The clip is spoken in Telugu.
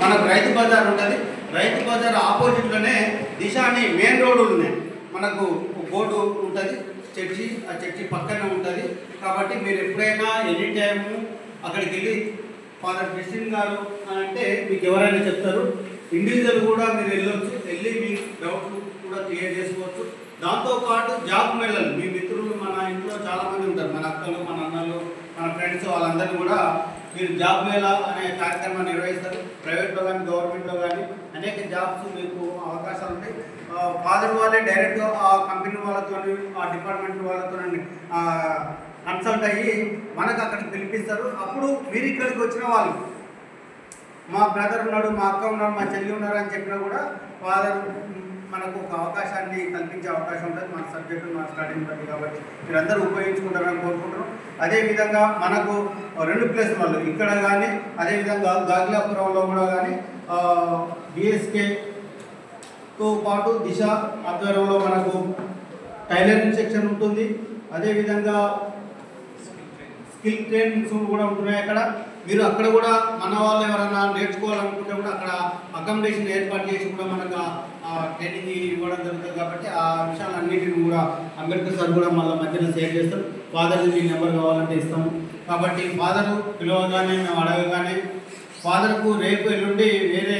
మనకు రైతు బజార్ ఉంటుంది. రైతు బజార్ ఆపోజిట్లోనే దిశ అని మెయిన్ రోడ్డు ఉన్నాయి. మనకు బోర్డు ఉంటుంది, చర్చి, ఆ చర్చి పక్కనే ఉంటుంది. కాబట్టి మీరు ఎప్పుడైనా ఎనీ టైము అక్కడికి వెళ్ళి ఫాదర్ క్రిస్టియన్ గారు అని అంటే మీకు ఎవరైనా చెప్తారు. ఇండివిజువల్ కూడా మీరు వెళ్ళి మీ డౌట్స్ కూడా క్లియర్ చేసుకోవచ్చు. దాంతోపాటు జాబ్ మేళలు, మీ మిత్రులు మన ఇంట్లో చాలామంది ఉంటారు, మన అక్కలు, మన అన్నలు, మన ఫ్రెండ్స్, వాళ్ళందరినీ కూడా మీరు జాబ్ మేళా అనే కార్యక్రమాన్ని నిర్వహిస్తారు. ప్రైవేట్లో కానీ గవర్నమెంట్లో కానీ అనేక జాబ్స్ మీకు అవకాశాలు ఉంటాయి. ఫాదర్ వాళ్ళే డైరెక్ట్గా ఆ కంపెనీ వాళ్ళతో, ఆ డిపార్ట్మెంట్ వాళ్ళతో కన్సల్ట్ అయ్యి మనకు అక్కడికి పిలిపిస్తారు. అప్పుడు మీరు ఇక్కడికి వచ్చిన వాళ్ళు, మా బ్రదర్ ఉన్నాడు, మా అక్క ఉన్నాడు, మా చెల్లి ఉన్నారు అని చెప్పినా కూడా ఫాదర్ మనకు ఒక అవకాశాన్ని కల్పించే అవకాశం ఉంటుంది. మన సబ్జెక్టు, మన స్టడీని బట్టి. కాబట్టి మీరందరూ ఉపయోగించుకుంటారని కోరుకుంటున్నాం. అదేవిధంగా మనకు 2 ప్లేస్ వాళ్ళు ఇక్కడ కానీ, అదేవిధంగా గాగిలాపురంలో కూడా కానీ BSKతో పాటు దిశ ఆధ్వర్యంలో మనకు టైలరింగ్ సెక్షన్ ఉంటుంది. అదేవిధంగా స్కిల్ ట్రైనింగ్స్ కూడా ఉంటున్నాయి అక్కడ. మీరు అక్కడ కూడా మన వాళ్ళు ఎవరైనా నేర్చుకోవాలనుకుంటే కూడా అక్కడ అకామిడేషన్ ఏర్పాటు చేసి కూడా మనకు ట్రైనింగ్ ఇవ్వడం జరుగుతుంది. కాబట్టి ఆ విషయాలన్నింటినీ కూడా అంబేద్కర్ సార్ కూడా మళ్ళీ మధ్యలో షేర్ చేస్తారు. ఫాదర్కి మీ నెంబర్ కావాలంటే ఇస్తాము. కాబట్టి ఫాదర్ పిలవగానే మేము అడగగానే ఫాదర్కు రేపు ఎల్లుండి వేరే